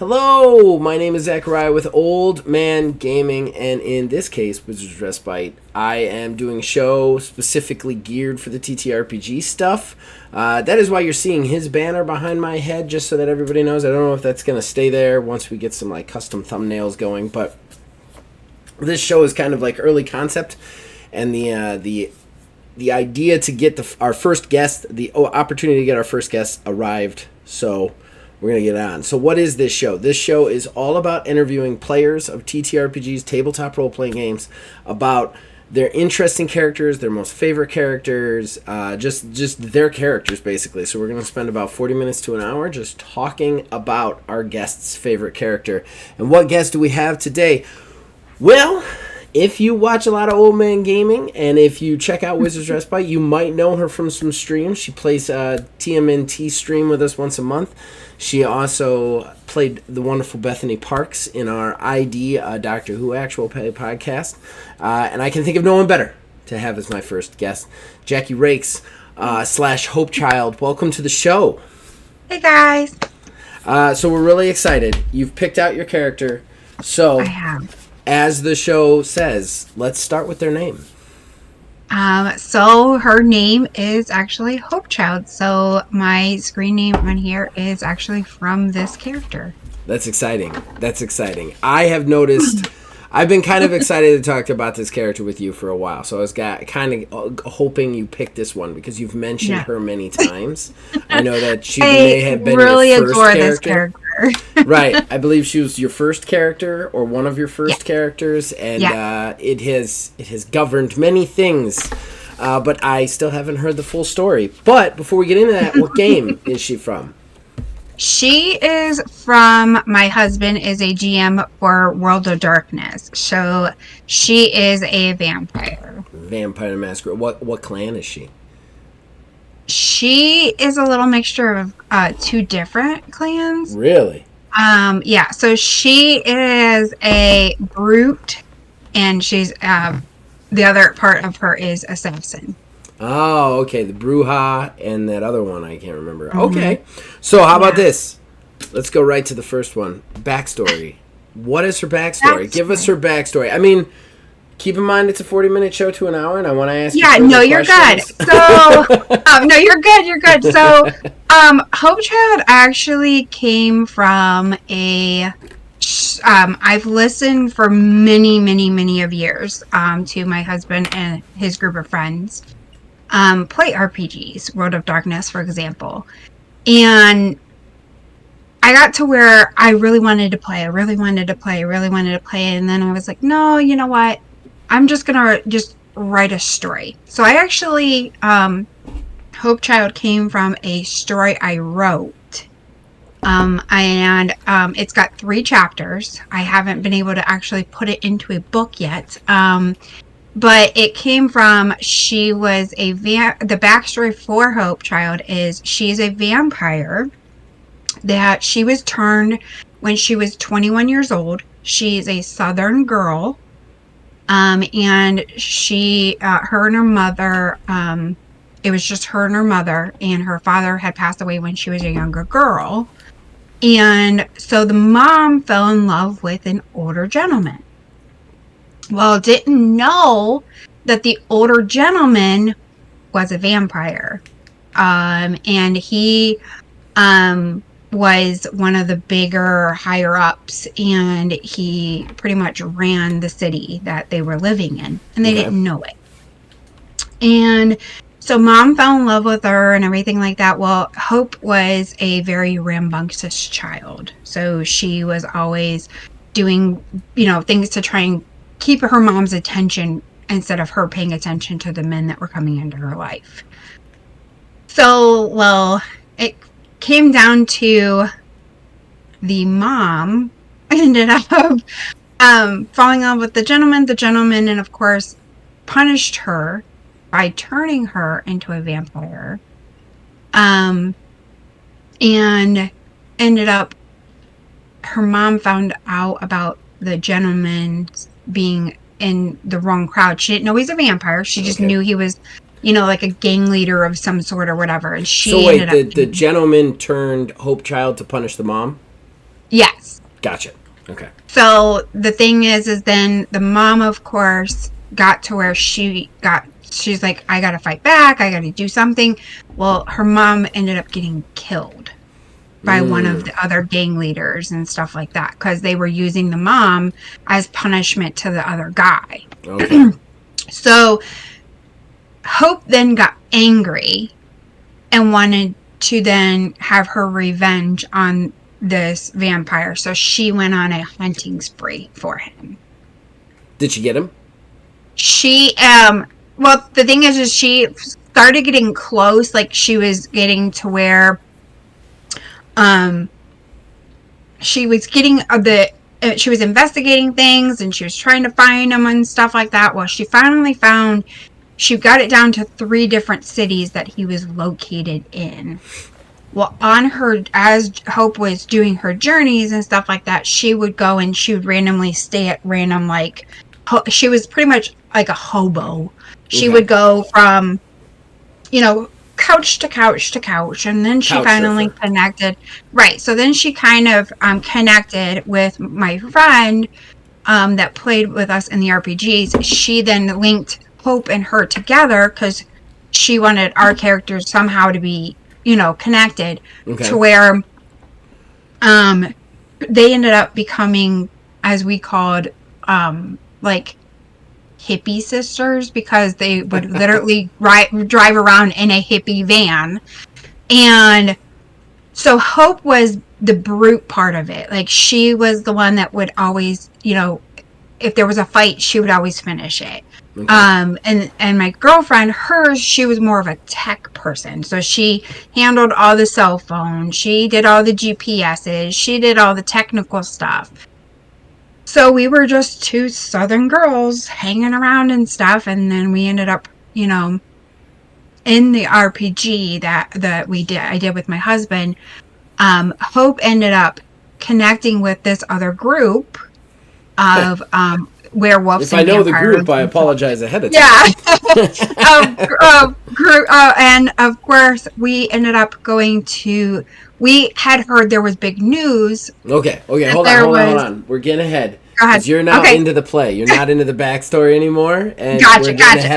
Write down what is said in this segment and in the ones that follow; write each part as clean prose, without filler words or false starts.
Hello, my name is Zachariah with Old Man Gaming, and in this case, Wizard's Respite, I am doing a show specifically geared for the TTRPG stuff. That is why you're seeing his banner behind my head, just so that everybody knows. I don't know if that's going to stay there once we get some custom thumbnails going, but this show is kind of like early concept, and the idea to get our first guest, the opportunity to get our first guest arrived, so we're going to get on. So what is this show? This show is all about interviewing players of TTRPGs, tabletop role-playing games, about their interesting characters, their most favorite characters, just their characters, basically. So we're going to spend about 40 minutes to an hour just talking about our guest's favorite character. And what guest do we have today? Well, if you watch a lot of Old Man Gaming, and if you check out Wizard's Respite, you might know her from some streams. She plays a TMNT stream with us once a month. She also played the wonderful Bethany Parks in our ID Doctor Who Actual Play podcast. And I can think of no one better to have as my first guest, Jackie Rakes / Hope Child. Welcome to the show. Hey, guys. So we're really excited. You've picked out your character. So, I have. As the show says, let's start with their name. So her name is actually Hope Child. So my screen name on here is actually from this character. That's exciting. I have noticed. I've been kind of excited to talk about this character with you for a while. So I was kind of hoping you picked this one because you've mentioned her many times. I know that she may have been really your first adore character. This character. Right. I believe she was your first character or one of your first characters, and it has governed many things. But I still haven't heard the full story. But before we get into that, what game is she from? She is from, my husband is a GM for World of Darkness. So she is a vampire. Vampire Masquerade. What clan is she? She is a little mixture of two different clans. Really? Yeah, so she is a brute, and she's the other part of her is assassin. Oh, okay. The Bruja and that other one I can't remember. Mm-hmm. Okay. So how about this? Let's go right to the first one. Backstory. What is her backstory? Give us her backstory. I mean, keep in mind it's a 40-minute show to an hour, and I want to ask you you're good. So, no, you're good. You're good. So, Hope Child actually came from I've listened for many, many, many of years to my husband and his group of friends play RPGs, World of Darkness, for example. And I got to where I really wanted to play. And then I was like, no, you know what? I'm just going to write a story. So I actually, Hope Child came from a story I wrote. And it's got 3 chapters. I haven't been able to actually put it into a book yet. But it came from, she was the backstory for Hope Child is she's a vampire that she was turned when she was 21 years old. She's a Southern girl. And she, her and her mother, it was just her and her mother, and her father had passed away when she was a younger girl. And so the mom fell in love with an older gentleman. Well, didn't know that the older gentleman was a vampire. And he was one of the bigger higher ups, and he pretty much ran the city that they were living in, and they didn't know it. And so mom fell in love with her and everything like that. Well, Hope was a very rambunctious child. So she was always doing, things to try and keep her mom's attention instead of her paying attention to the men that were coming into her life. So, well, it came down to the mom ended up falling in love with the gentleman. The gentleman, and of course, punished her by turning her into a vampire. And ended up, her mom found out about the gentleman being in the wrong crowd. She didn't know he's a vampire. She just knew he was, like a gang leader of some sort or whatever. And she the gentleman turned Hope Child to punish the mom? Yes. Gotcha. Okay. So the thing is then the mom, of course, got to where she's like, I gotta fight back, I gotta do something. Well, her mom ended up getting killed by one of the other gang leaders and stuff like that, because they were using the mom as punishment to the other guy. Okay. So Hope then got angry and wanted to then have her revenge on this vampire. So she went on a hunting spree for him. Did she get him? She, well, the thing is she started getting close. Like, she was getting to where, she was getting she was investigating things and she was trying to find them and stuff like that. Well, she finally found, she got it down to 3 different cities that he was located in. Well, on her, as Hope was doing her journeys and stuff like that, she would go and she would randomly stay at random, like, she was pretty much like a hobo. She would go from, couch to couch to couch, and then she finally connected. Right. So then she kind of connected with my friend that played with us in the RPGs. She then linked Hope and her together because she wanted our characters somehow to be, connected to where they ended up becoming, as we called, like hippie sisters, because they would literally drive around in a hippie van. And so Hope was the brute part of it. Like, she was the one that would always, if there was a fight, she would always finish it. Okay. And my girlfriend, she was more of a tech person. So she handled all the cell phones. She did all the GPSs. She did all the technical stuff. So we were just 2 Southern girls hanging around and stuff. And then we ended up, in the RPG that I did with my husband, Hope ended up connecting with this other group of, werewolves. If I know the group, I apologize ahead of time. Yeah. And of course, we ended up going to. We had heard there was big news. Okay. Hold on. We're getting ahead. Because you're not into the play. You're not into the backstory anymore. And gotcha.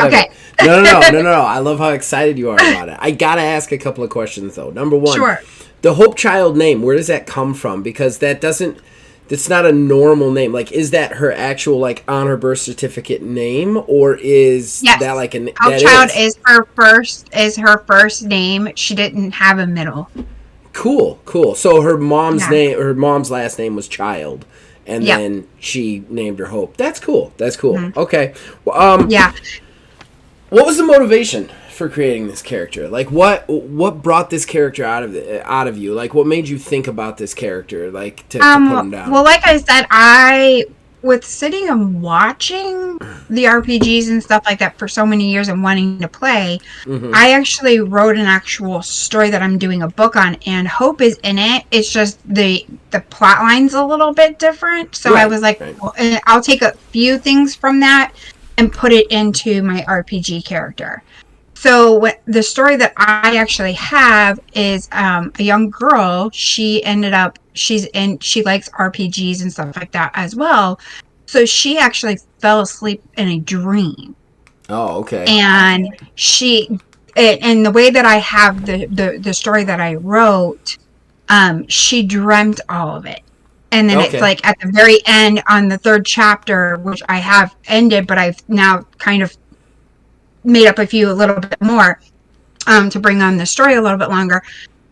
Okay. No. I love how excited you are about it. I gotta ask a couple of questions though. Number 1, sure. The Hope Child name. Where does that come from? Because that's not a normal name. Like, is that her actual, like, on her birth certificate name, or is that like an Hope Child is her first name. She didn't have a middle. Cool. So her mom's last name was Child, and then she named her Hope. That's cool. Mm-hmm. Okay. Well, what was the motivation for creating this character? Like, what brought this character out of you? Like, what made you think about this character, like, to put him down? Well, like I said, with sitting and watching the RPGs and stuff like that for so many years and wanting to play, I actually wrote an actual story that I'm doing a book on, and Hope is in it. It's just the plot line's a little bit different. So I was like, well, I'll take a few things from that and put it into my RPG character. So the story that I actually have is a young girl. She likes RPGs and stuff like that as well. So she actually fell asleep in a dream. Oh, okay. And and the way that I have the story that I wrote, she dreamt all of it. And then it's like at the very end on the 3rd chapter, which I have ended, but I've now kind of made up a little bit more to bring on the story a little bit longer.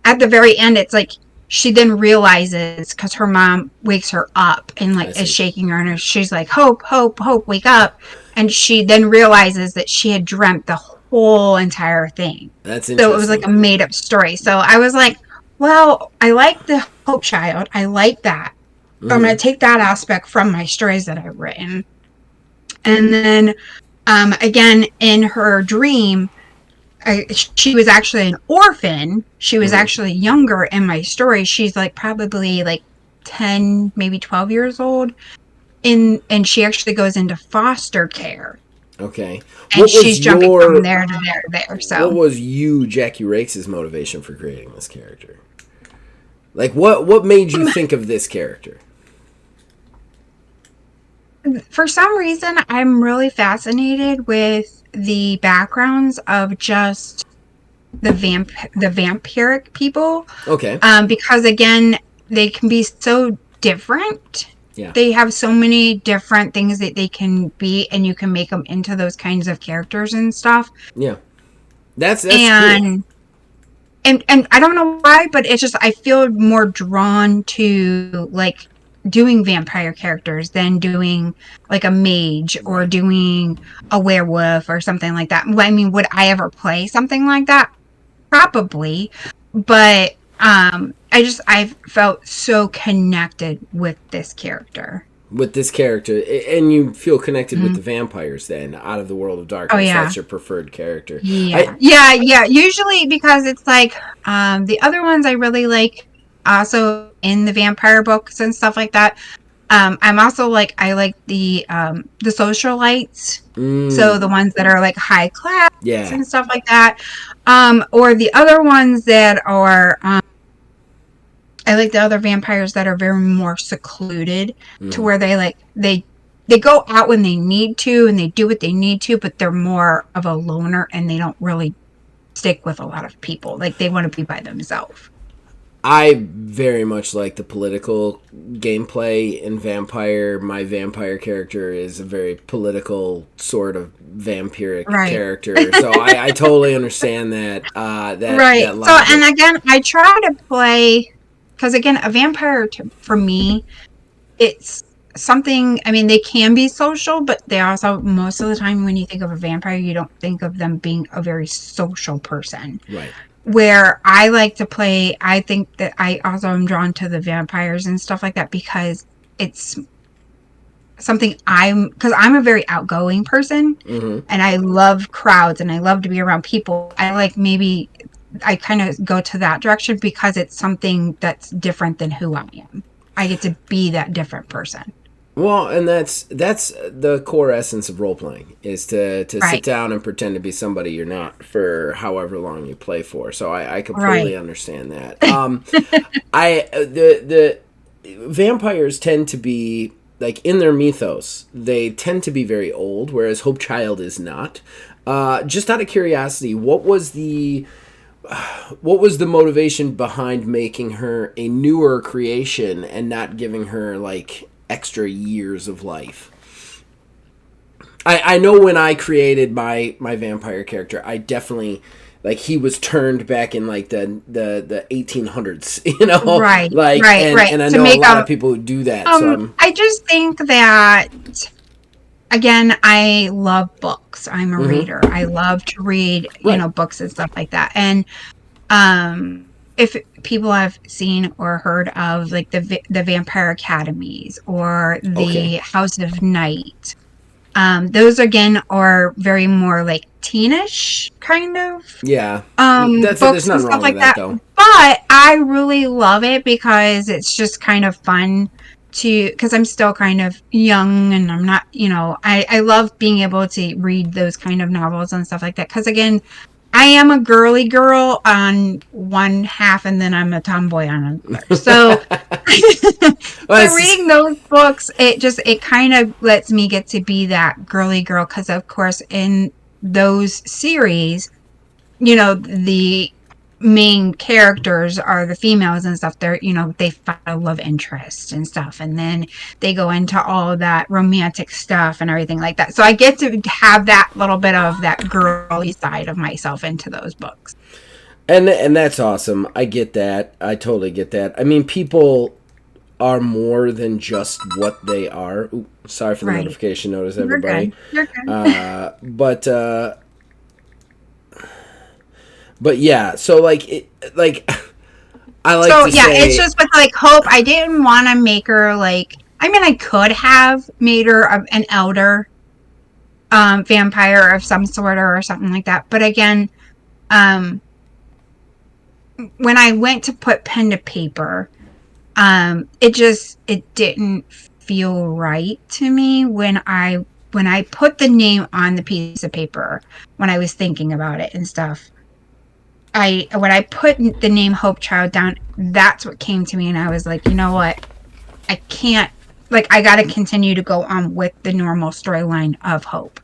At the very end, it's like she then realizes, because her mom wakes her up and like is shaking her, and she's like, Hope, wake up. And she then realizes that she had dreamt the whole entire thing. That's interesting. So it was like a made up story. So I was like, well, I like the Hope Child. I like that. So I'm going to take that aspect from my stories that I've written. And then again, in her dream, she was actually an orphan. She was actually younger in my story. She's like probably like 10, maybe 12 years old. And she actually goes into foster care. Okay. And she's jumping from there to there. So what was Jackie Rakes' motivation for creating this character? Like, what made you think of this character? For some reason, I'm really fascinated with the backgrounds of just the vampiric people, Okay. because again, they can be so different. Yeah. They have so many different things that they can be, and you can make them into those kinds of characters and stuff. Yeah. That's cool. And and I don't know why, but it's just I feel more drawn to like doing vampire characters than doing like a mage or Right. doing a werewolf or something like that. I mean, would I ever play something like that? Probably, but I felt so connected with this character. With this character, and you feel connected with Mhm. the vampires then out of the world of Oh darkness. yeah. That's your preferred character. I Yeah. Yeah. Usually because it's like the other ones I really like also in the vampire books and stuff like that. I'm also like I like the socialites. So mm, the ones that are like high class yeah. and stuff like that. Or the other ones that are I like the other vampires that are very more secluded to Mm. where they go out when they need to and they do what they need to, but they're more of a loner and they don't really stick with a lot of people. Like they want to be by themselves. I very much like the political gameplay in Vampire. My vampire character is a very political sort of vampiric Right. character, so I totally understand that Right. that So, logic. and again, I try to play because again, a vampire for me, it's something. I mean, they can be social, but they also most of the time when you think of a vampire, you don't think of them being a very social person. Right. Where I like to play, I think that I also am drawn to the vampires and stuff like that because it's something because I'm a very outgoing person Mm-hmm. and I love crowds and I love to be around people. I like maybe I kind of go to that direction because it's something that's different than who I am. I get to be that different person. Well, and that's the core essence of role playing is to sit Right. down and pretend to be somebody you're not for however long you play for. So I completely Right. understand that. I the vampires tend to be like in their mythos. They tend to be very old, whereas Hope Child is not. Just out of curiosity, what was the motivation behind making her a newer creation and not giving her like extra years of life? I know when I created my vampire character, I definitely like he was turned back in like the 1800s, you know, Right. like Right. Right. and I To know a make lot of a people who do that. So I'm I just think that again, I love books. I'm a mm-hmm, reader. I love to read, right. books and stuff like that. And if people have seen or heard of like the Vampire Academies or Okay. the House of Night, those again are very more like teenish kind of Yeah. That's it. There's books and nothing stuff wrong with like that that. though. But I really love it because it's just kind of fun because I'm still kind of young and I'm not, I love being able to read those kind of novels and stuff like that. Because again, I am a girly girl on one half and then I'm a tomboy on another. So, Well, so reading those books, it kind of lets me get to be that girly girl because of course in those series the main characters are the females and stuff. They follow love interest and stuff. And then they go into all of that romantic stuff and everything like that. So I get to have that little bit of that girly side of myself into those books. and that's awesome. I get that. I totally get that. I mean, people are more than just what they are. Ooh, sorry for the Right. notification notice, You're everybody. good. You're good. But yeah. So like I like So to yeah, it's say, just with like Hope, I didn't want to make her like, I mean, I could have made her an elder vampire of some sort or something like that. But again, um, when I went to put pen to paper, it didn't feel right to me when I put the name on the piece of paper when I was thinking about it and stuff. When I put the name Hope Child down, that's what came to me, and I was like, you know what? I can't like I got to continue to go on with the normal storyline of Hope.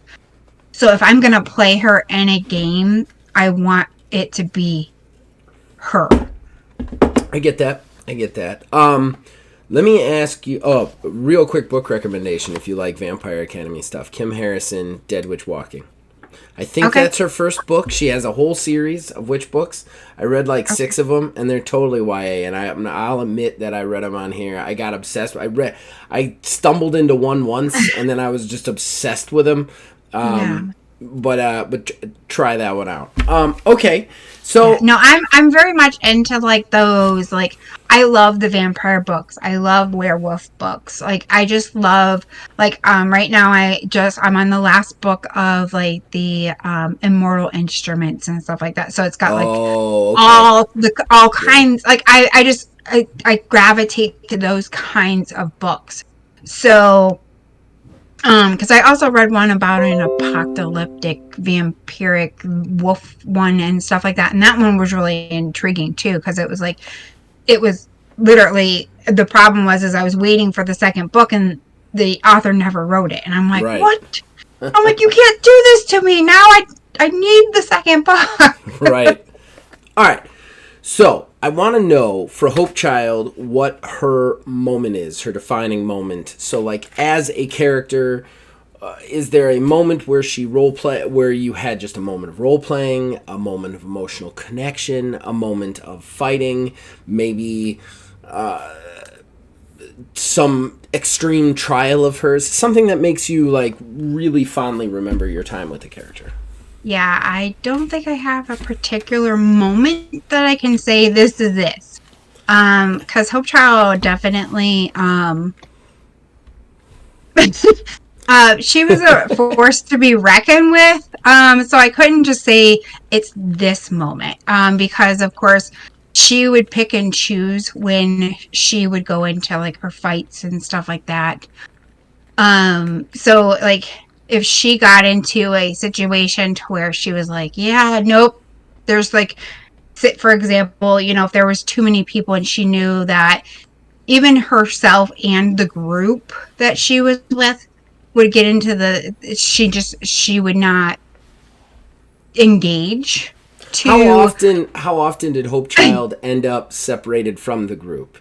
So if I'm going to play her in a game, I want it to be her. I get that. I get that. Let me ask you. Oh, real quick book recommendation if you like Vampire Academy stuff. Kim Harrison, Dead Witch Walking. I think that's her first book. She has a whole series of witch books. I read like 6 of them, and they're totally YA. And I'll admit that I read them on here. I got obsessed. I stumbled into one once, and then I was just obsessed with them. But try that one out. Okay. So no, I'm very much into like those, like I love the vampire books. I love werewolf books. Like I just love like right now I'm on the last book of like the Immortal Instruments and stuff like that. So it's got like all kinds, like I gravitate to those kinds of books. So because I also read one about an apocalyptic vampiric wolf one and stuff like that, and that one was really intriguing too, because it was literally, the problem was is I was waiting for the second book and the author never wrote it, and I'm like, what? I'm like, you can't do this to me now. I need the second book. Right. All right. So I want to know for Hope Child what her moment is, her defining moment. So, like, as a character, is there a moment where where you had just a moment of role playing, a moment of emotional connection, a moment of fighting, maybe some extreme trial of hers, something that makes you like really fondly remember your time with the character? Yeah, I don't think I have a particular moment that I can say this is this. Because Hope Child definitely, she was a force to be reckoned with. So I couldn't just say it's this moment. Because of course she would pick and choose when she would go into like her fights and stuff like that. So like, if she got into a situation to where she was like, yeah, nope, there's like, for example, you know, if there was too many people and she knew that even herself and the group that she was with would get into she would not engage. How often did Hope Child end up separated from the group?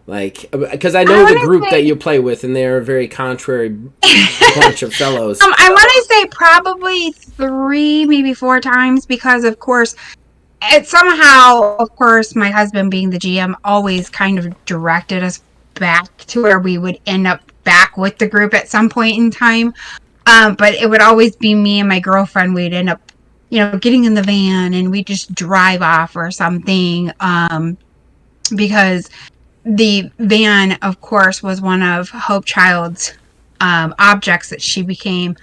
Like, because I know the group that you play with, and they're a very contrary bunch of fellows. I want to say probably 3, maybe 4 times, because of course, somehow, of course, my husband being the GM always kind of directed us back to where we would end up back with the group at some point in time. But it would always be me and my girlfriend. We'd end up, you know, getting in the van and we just drive off or something. Because the van, of course, was one of Hope Child's objects that she became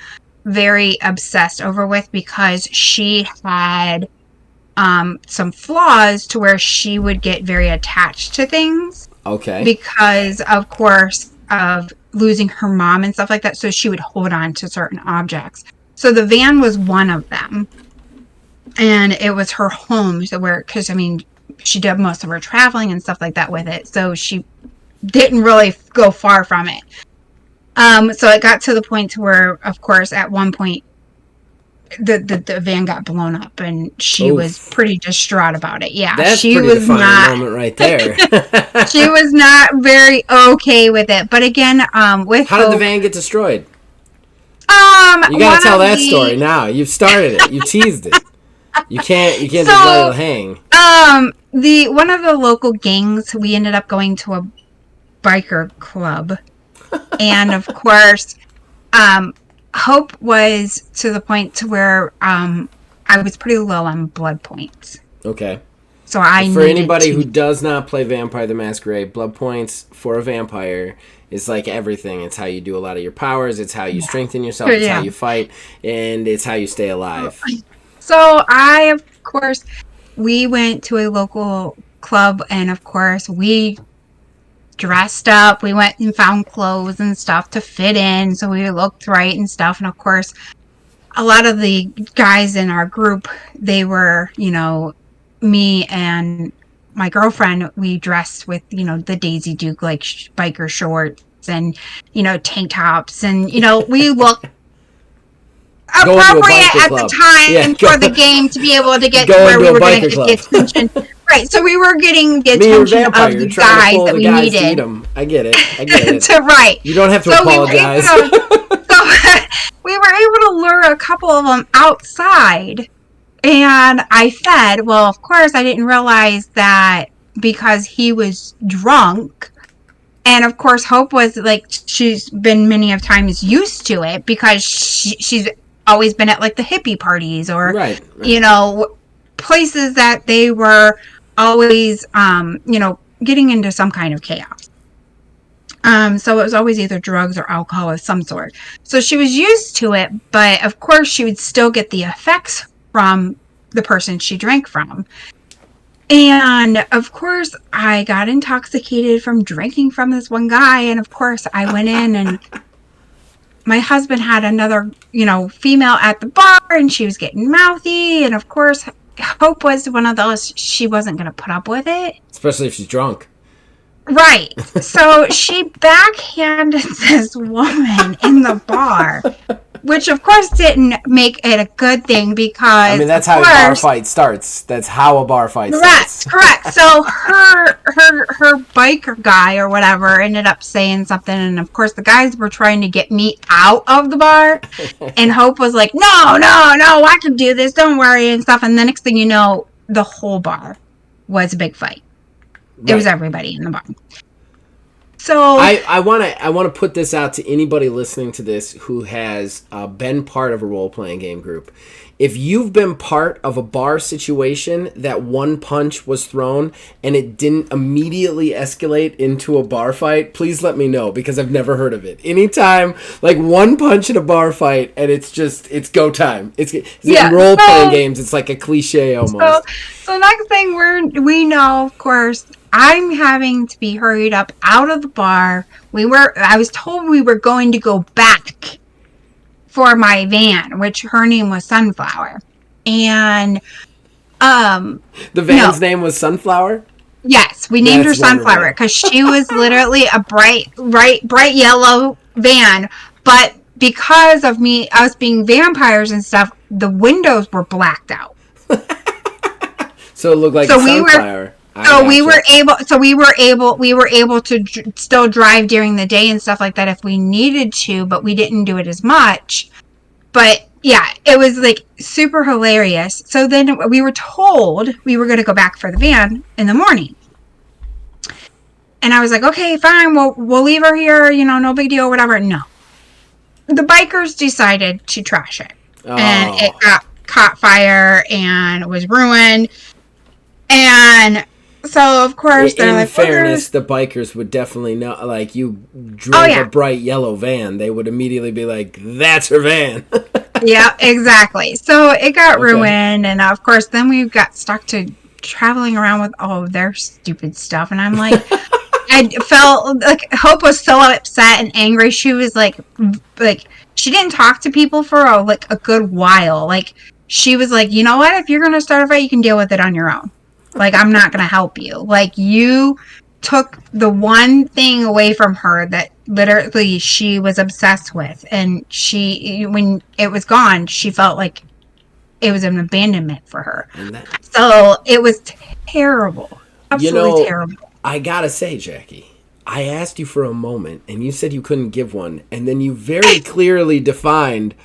very obsessed over with, because she had some flaws to where she would get very attached to things. Okay. Because, of course, of losing her mom and stuff like that. So she would hold on to certain objects. So the van was one of them. And it was her home. So because, I mean, she did most of her traveling and stuff like that with it. So she didn't really go far from it. So it got to the point to where, of course, at one point, the van got blown up, and she was pretty distraught about it. Yeah, that's she pretty was defining not moment right there. She was not very okay with it. But again, with how did the van get destroyed? You gotta tell that story now. You've started it. You teased it. You can't just let it hang. One of the local gangs, we ended up going to a biker club, and of course, Hope was to the point to where I was pretty low on blood points. Okay. So for anybody who does not play Vampire the Masquerade, blood points for a vampire is like everything. It's how you do a lot of your powers. It's how you strengthen yourself. It's how you fight, and it's how you stay alive. So of course, we went to a local club, and of course we dressed up. We went and found clothes and stuff to fit in, so we looked right and stuff. And of course, a lot of the guys in our group, they were, you know, me and my girlfriend, we dressed with, you know, the Daisy Duke like biker shorts shorts and, tank tops. And, we look Going to a appropriate biker at club. the time for the game to be able to get to where we were going to get the attention. Right, so we were getting the attention of the guys that we needed. To eat them. I get it. So, right. You don't have to apologize. We were able to lure a couple of them outside. And I said, well, of course, I didn't realize that because he was drunk. And of course, Hope was like, she's been many of times used to it because she's always been at like the hippie parties or, right. places that they were always, getting into some kind of chaos. So it was always either drugs or alcohol of some sort. So she was used to it, but of course she would still get the effects from the person she drank from. And of course I got intoxicated from drinking from this one guy. And of course I went in and my husband had another, female at the bar and she was getting mouthy. And of course Hope was one of those, she wasn't going to put up with it. Especially if she's drunk. Right. So she backhanded this woman in the bar, which of course didn't make it a good thing because... I mean, that's how a bar fight starts. That's how a bar fight starts. Correct. So her biker guy or whatever ended up saying something, and of course the guys were trying to get me out of the bar, and Hope was like, no, I can do this, don't worry, and stuff, and the next thing you know, the whole bar was a big fight. Right. It was everybody in the bar. So I want to put this out to anybody listening to this who has been part of a role-playing game group. If you've been part of a bar situation that one punch was thrown and it didn't immediately escalate into a bar fight, please let me know because I've never heard of it. Anytime, like one punch in a bar fight and it's go time. It's in role-playing games, it's like a cliche almost. So next thing we know, of course, I'm having to be hurried up out of the bar. I was told we were going to go back for my van, which her name was Sunflower. And the van's name was Sunflower? Yes, we named her Sunflower because she was literally a bright yellow van, but because of us being vampires and stuff, the windows were blacked out. So it looked like a sunflower. We were able to still drive during the day and stuff like that if we needed to, but we didn't do it as much. But yeah, it was like super hilarious. So then we were told we were going to go back for the van in the morning. And I was like, okay, fine, we'll leave her here, no big deal, whatever. No. The bikers decided to trash it. Oh. And it caught fire and was ruined. And so, of course, they're like... In fairness, the bikers would definitely know, like, you drove a bright yellow van, they would immediately be like, that's her van. Yeah, exactly. So it got ruined, and of course, then we got stuck to traveling around with all of their stupid stuff, and I'm like... I felt like Hope was so upset and angry. She was like she didn't talk to people for a good while. Like, she was like, you know what? If you're going to start a fight, you can deal with it on your own. Like, I'm not going to help you. Like, you took the one thing away from her that literally she was obsessed with. And when it was gone, she felt like it was an abandonment for her. So it was terrible. Absolutely terrible. I gotta say, Jackie, I asked you for a moment, and you said you couldn't give one, and then you very clearly defined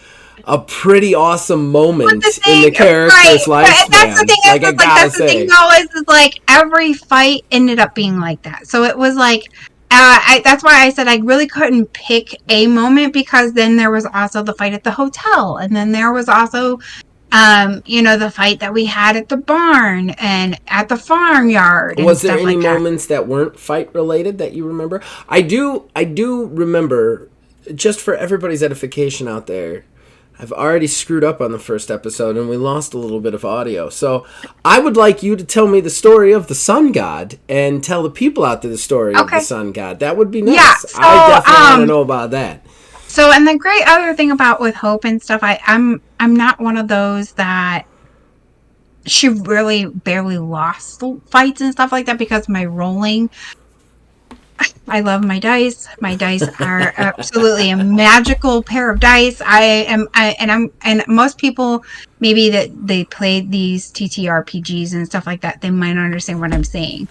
a pretty awesome moment in the character's lifespan. That's the thing. That's the thing, though, is like every fight ended up being like that. So it was like, that's why I said I really couldn't pick a moment, because then there was also the fight at the hotel, and then there was also... the fight that we had at the barn and at the farmyard. Was there any moments that weren't fight related that you remember? I do remember, just for everybody's edification out there, I've already screwed up on the first episode and we lost a little bit of audio. So I would like you to tell me the story of the sun god and tell the people out there the story of the sun god. That would be nice. Yeah, so, I definitely want to know about that. So, and the great other thing about with Hope and stuff, I'm not one of those that she really barely lost fights and stuff like that because my rolling. I love my dice. My dice are absolutely a magical pair of dice. And most people maybe that they played these TTRPGs and stuff like that, they might not understand what I'm saying.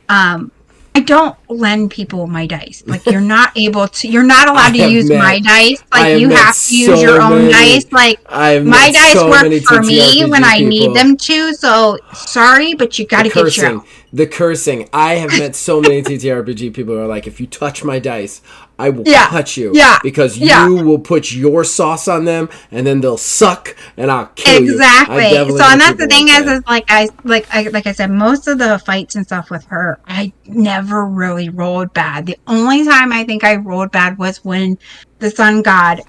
I don't lend people my dice. Like you're not I allowed to have use my met dice. I Like have you met have to use your so own dice. many Like I have my met dice so work many for me when TTRPG I need people. them to. So sorry, but you got The to get your own. cursing, the cursing. I have met so many TTRPG people who are like, if you touch my dice, I will Yeah, cut you yeah, because yeah. you will put your sauce on them, and then they'll suck, and I'll kill you. I Exactly. definitely So, and met that's the people thing like that. is like I said, most of the fights and stuff with her, I never really rolled bad. The only time I think I rolled bad was when the sun god,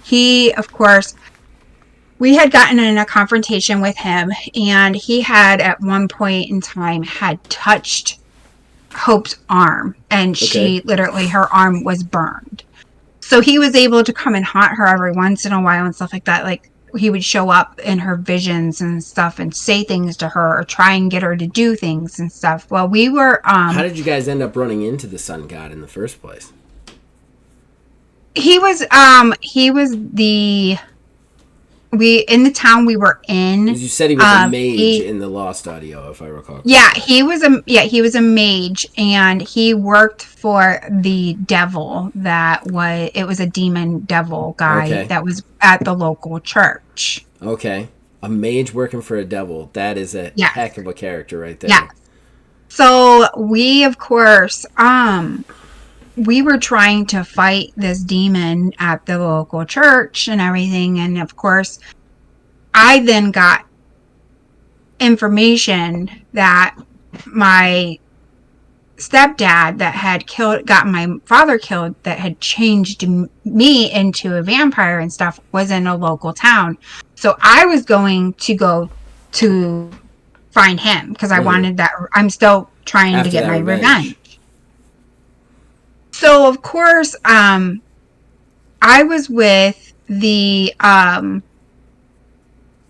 he, of course, we had gotten in a confrontation with him, and he had at one point in time had touched Hope's arm, and Okay. she literally her arm was burned. So he was able to come and haunt her every once in a while and stuff like that. Like he would show up in her visions and stuff and say things to her or try and get her to do things and stuff. Well, we were How did you guys end up running into the sun god in the first place? he was the we in the town we were in. Because you said he was a mage He in the Lost Audio, if I recall Yeah, correctly. he was a mage, and he worked for the devil it was a demon devil guy Okay. that was at the local church. Okay. A mage working for a devil. That is a Yes. heck of a character right Yeah. there. So we, of course, we were trying to fight this demon at the local church and everything. And of course, I then got information that my stepdad that had gotten my father killed, that had changed me into a vampire and stuff, was in a local town. So I was going to go to find him because I wanted that. I'm still trying to After get that my revenge. revenge. So of course, I was with the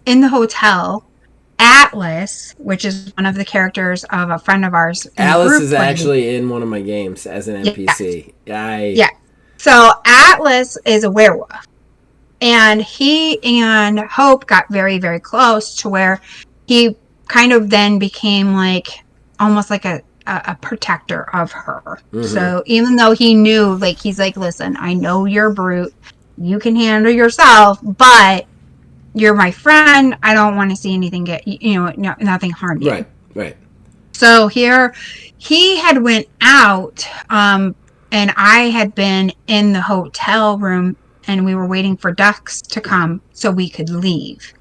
in the hotel. Atlas, which is one of the characters of a friend of ours in the Alice group is played. actually in one of my games as an Yeah, NPC. yeah. So Atlas is a werewolf, and he and Hope got very, very close to where he kind of then became like almost like a protector of her. So even though he knew, like, he's like, listen, I know you're brute, you can handle yourself, but you're my friend. I don't want to see anything nothing harm you. Right, right. So here he had went out, and I had been in the hotel room, and we were waiting for ducks to come so we could leave.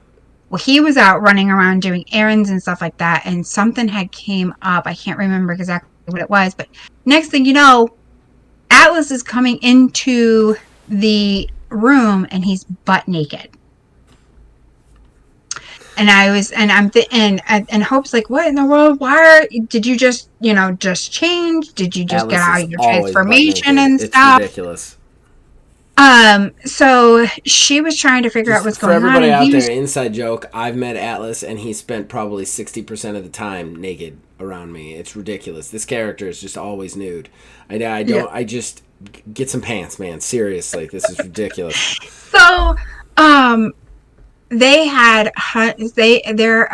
Well, he was out running around doing errands and stuff like that, and something had came up. I can't remember exactly what it was, but next thing you know, Atlas is coming into the room and he's butt naked. And I was, and I'm, and Hope's like, what in the world? Did you just change? Did you just get Alice out is of your always butt transformation naked. and It's stuff? ridiculous. So she was trying to figure out Just what's for going on, everybody and out he there, was, inside joke, I've met Atlas and he spent probably 60% of the time naked around me. It's ridiculous. This character is just always nude. I yeah. don't, I just get some pants, man. Seriously, this is ridiculous. So, they had, they're,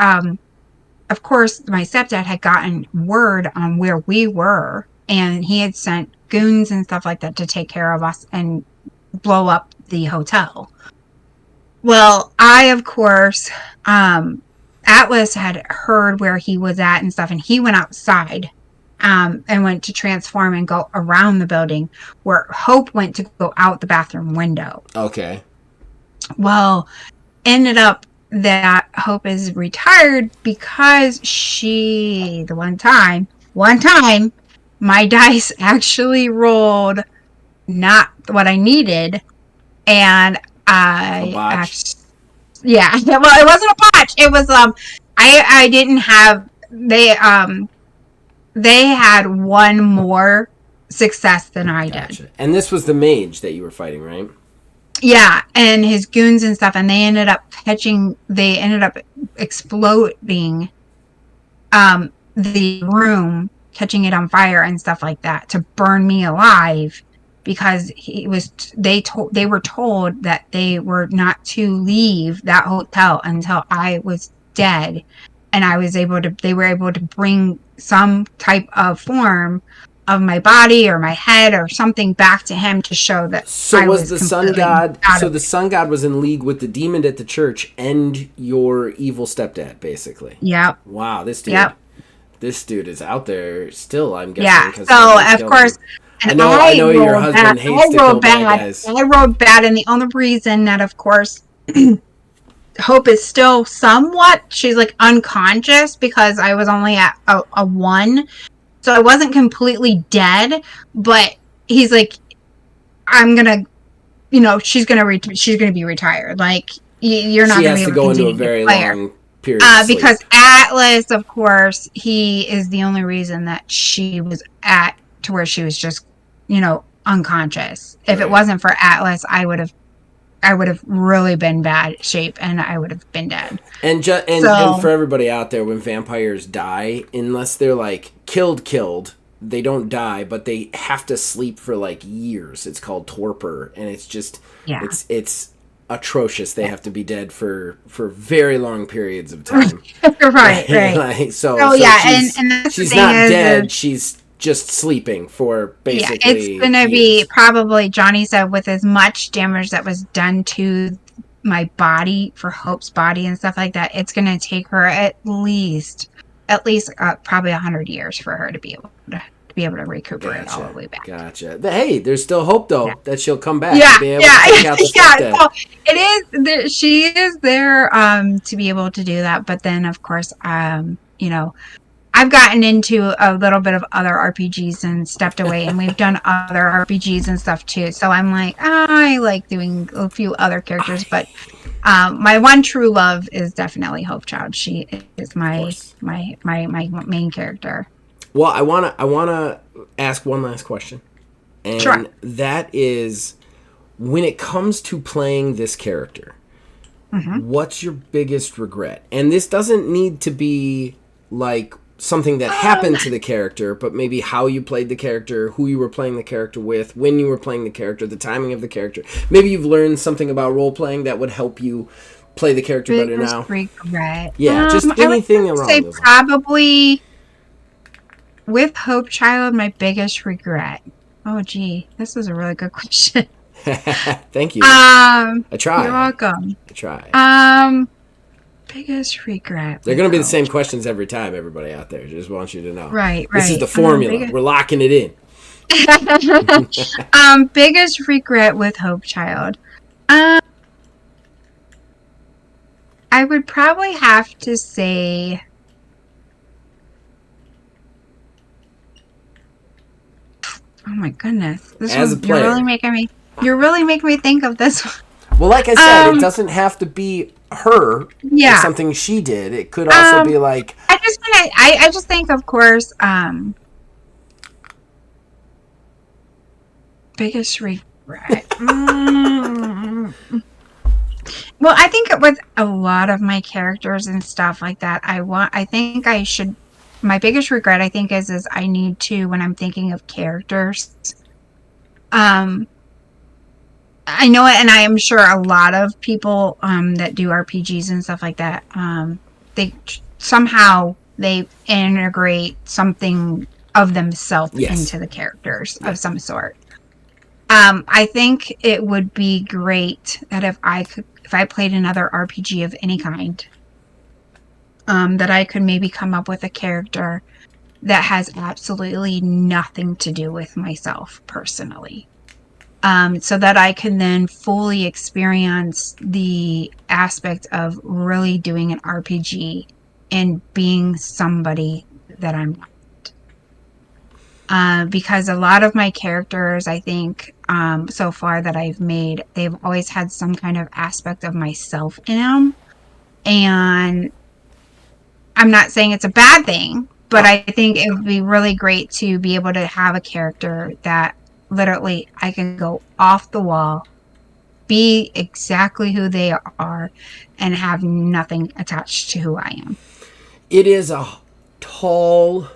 of course, my stepdad had gotten word on where we were, and he had sent goons and stuff like that to take care of us and blow up the hotel. Well, I, of course, Atlas had heard where he was at and stuff, and he went outside, and went to transform and go around the building, where Hope went to go out the bathroom window. Okay. Well, ended up that Hope is retired because the one time, my dice actually rolled not what I needed, and A I botch. actually, yeah, well, it wasn't a botch. It was I didn't have they had one more success than I did. Gotcha. And this was the mage that you were fighting, right? Yeah, and his goons and stuff, and they ended up exploding the room catching it on fire and stuff like that to burn me alive, because they were told that they were not to leave that hotel until I was dead, and they were able to bring some type of form of my body or my head or something back to him to show that So I was was the sun completely god? out So of the it. sun god was in league with the demon at the church and your evil stepdad, basically. Yep. Wow, Yep. this dude is out there still. I'm guessing Yeah. because So he's of killing course, him. and I I know your rolled bad. husband hates to kill bad guys. I rolled bad, and the only reason that, of course, Hope is still somewhat. She's like unconscious because I was only at a 1, so I wasn't completely dead. But he's like, I'm gonna, she's gonna be retired. Like you're not She gonna be has to able to go into a continue to very play her. long period of Because sleep. Atlas, of course, he is the only reason that she was at to where she was just, unconscious. If it Right. wasn't for Atlas, I would have really been bad shape and I would have been dead. And for So everybody out there, when vampires die, unless they're like killed, they don't die, but they have to sleep for like years. It's called torpor, and it's just yeah. it's atrocious. They have to be dead for very long periods of time. right, right. Like, So so yeah, she's and that's the she's thing not is dead. She's just sleeping for yeah, it's basically gonna be years. probably, Johnny said, with as much damage that was done to my body for Hope's body and stuff like that, it's gonna take her at least probably 100 years for her to be able to recuperate all the way back. Gotcha. Hey, there's still hope Yeah. though that she'll come back Yeah, and be able yeah, to take out the yeah. stepdad. So she is there to be able to do that. But then, of course, I've gotten into a little bit of other RPGs and stepped away, and we've done other RPGs and stuff too. So I'm like, I like doing a few other characters, but my one true love is definitely Hope Child. She is Of my course. my main character. Well, I wanna ask one last question, Sure. and that is, when it comes to playing this character, Hmm. what's your biggest regret? And this doesn't need to be like something that happened to the character, but maybe how you played the character, who you were playing the character with, when you were playing the character, the timing of the character. Maybe you've learned something about role playing that would help you play the character better Biggest now. regret. Yeah, just I would anything say along those lines. probably with Hope Child, my biggest regret. Oh, gee, this is a really good question. Thank you. Um, I you're try. welcome. I try. Biggest regret. They're with going to be the Hope same Child. questions every time, everybody out there. Just want you to know. Right, This is right. the formula. Biggest, We're locking it in. biggest regret with Hope Child. Um, I would probably have to say, oh my goodness, this As a one player. you're really making me think of this one. Well, like I said, it doesn't have to be her or Yeah. something she did. It could also be like, I just think, of course, biggest regret. Well, I think with a lot of my characters and stuff like that, I think I should. My biggest regret, I think, is I need to, when I'm thinking of characters. I know it, and I am sure a lot of people that do RPGs and stuff like that, they somehow they integrate something of themselves yes. into the characters of some sort. I think it would be great that if I played another RPG of any kind, that I could maybe come up with a character that has absolutely nothing to do with myself personally. So that I can then fully experience the aspect of really doing an RPG and being somebody that I'm not. Because a lot of my characters, I think, so far that I've made, they've always had some kind of aspect of myself in them. And I'm not saying it's a bad thing, but I think it would be really great to be able to have a character that literally I can go off the wall, be exactly who they are, and have nothing attached to who I am. It is a tall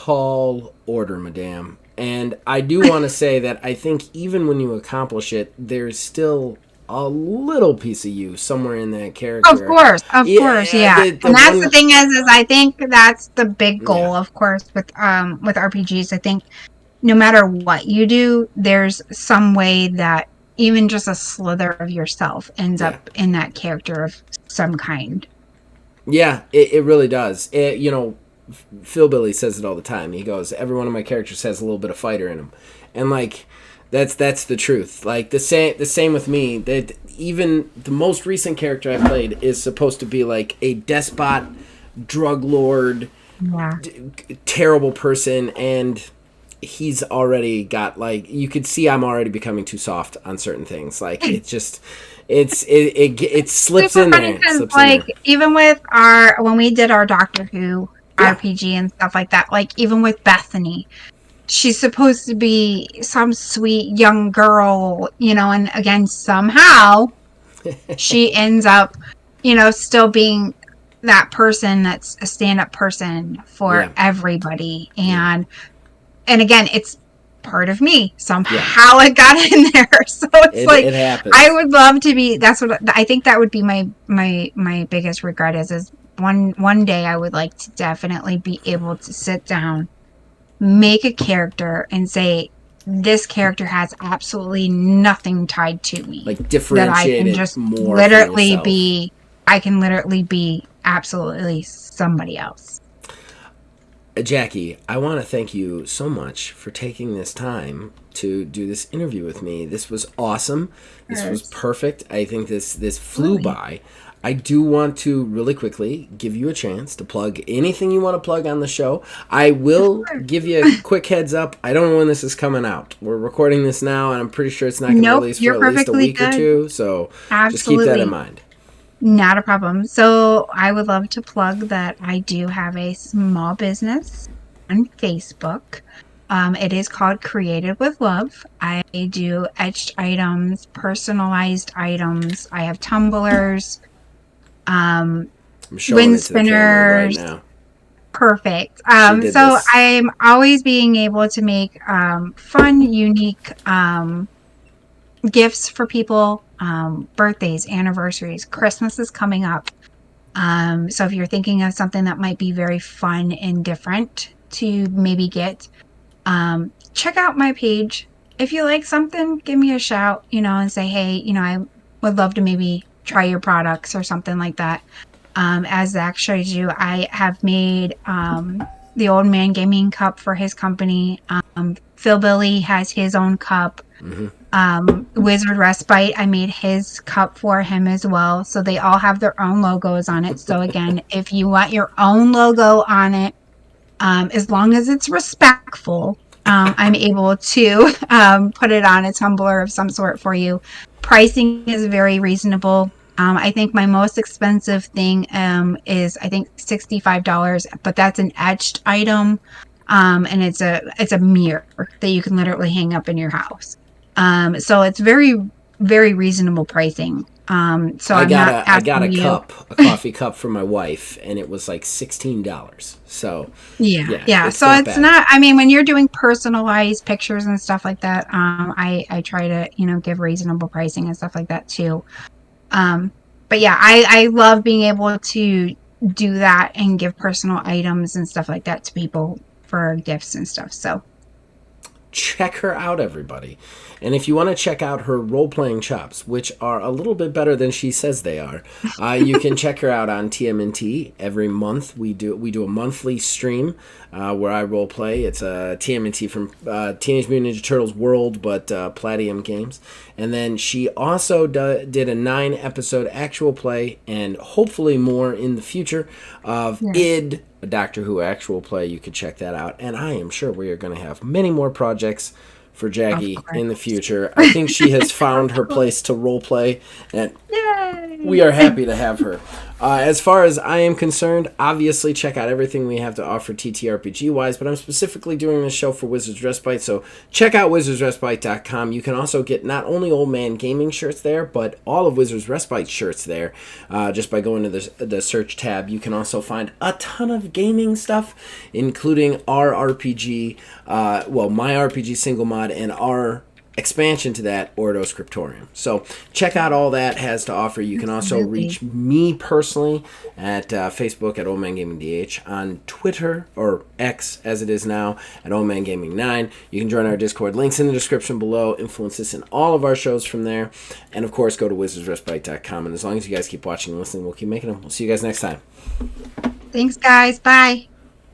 tall order, madame. And I do want to say that I think even when you accomplish it, there's still a little piece of you somewhere in that character. Of course, Yeah, yeah. the And that's the one, thing is I think that's the big yeah, goal, of course, with RPGs. I think no matter what you do, there's some way that even just a slither of yourself ends yeah. up in that character of some kind. Yeah, it really does. Phil Billy says it all the time. He goes, every one of my characters has a little bit of fighter in him, and like that's the truth. Like the same with me. That even the most recent character I played is supposed to be like a despot, drug lord, Yeah. terrible person, and he's already got like you could see I'm already becoming too soft on certain things. Like it just it slips Super in funny there. It because slips in like there. even with our when we did our Doctor Who Yeah. RPG and stuff like that, like even with Bethany, she's supposed to be some sweet young girl, and again somehow she ends up, still being that person that's a stand-up person for Yeah. everybody. Yeah. And again, it's part of me. Yeah. Somehow it got in there. So it's like It I happens. would love to be that's what I think that would be my biggest regret is one day I would like to definitely be able to sit down, make a character and say this character has absolutely nothing tied to me. Like That I differentiate can it just more from literally yourself. be I can literally be absolutely somebody else. Jackie, I want to thank you so much for taking this time to do this interview with me. This was awesome. This was Yes, perfect. I think this flew absolutely. by. I do want to really quickly give you a chance to plug anything you want to plug on the show. I Of will course. give you a quick heads up. I don't know when this is coming out. We're recording this now, and I'm pretty sure it's not going to Nope, release for you're at least a perfectly week or good. two. So just keep that in Absolutely. mind. Not a problem. So I would love to plug that I do have a small business on Facebook. It is called Created with Love. I do etched items, personalized items. I have tumblers, um, I'm showing wind it to the camera right spinners. now. Perfect. She did So this. I'm always being able to make fun, unique gifts for people, birthdays, anniversaries, Christmas is coming up. So if you're thinking of something that might be very fun and different to maybe get, check out my page. If you like something, give me a shout, and say, hey, I would love to maybe try your products or something like that. As Zach showed you, I have made the Old Man Gaming Cup for his company. Phil Billy has his own cup. Hmm. Wizard Respite, I made his cup for him as well. So they all have their own logos on it. So again, if you want your own logo on it, as long as it's respectful, I'm able to put it on a tumbler of some sort for you. Pricing is very reasonable. I think my most expensive thing is I think $65, but that's an etched item, and it's a mirror that you can literally hang up in your house. So it's very very reasonable pricing. So I I'm got not a asking you. coffee cup for my wife, and it was like $16. So Yeah, yeah, yeah. it's So not it's bad. not. I mean, when you're doing personalized pictures and stuff like that, I try to give reasonable pricing and stuff like that too. Um, but yeah, I love being able to do that and give personal items and stuff like that to people for gifts and stuff. So Check her out, everybody. And if you want to check out her role playing chops, which are a little bit better than she says they are, you can check her out on TMNT. Every month we do a monthly stream where I role play. It's a TMNT from Teenage Mutant Ninja Turtles World, but Palladium Games. And then she also did a 9-episode actual play, and hopefully more in the future, of yes, id, a Doctor Who actual play. You could check that out. And I am sure we are going to have many more projects for of Jackie course. in the future. I think she has found her place to role play, and Yay! we are happy to have her. As far as I am concerned, obviously check out everything we have to offer TTRPG-wise, but I'm specifically doing this show for Wizards Respite, so check out wizardsrespite.com. You can also get not only Old Man Gaming shirts there, but all of Wizards Respite shirts there, just by going to the search tab. You can also find a ton of gaming stuff, including our RPG, my RPG single mod, and our expansion to that, Ordo Scriptorium. So check out all that has to offer. You can also reach me personally at Facebook at Old Man Gaming DH, on Twitter, or X as it is now, at Old Man Gaming 9. You can join our Discord, links in the description below. Influence us in all of our shows from there, and of course go to wizardsrespite.com. And as long as you guys keep watching and listening, we'll keep making them. We'll see you guys next time. Thanks, guys. Bye.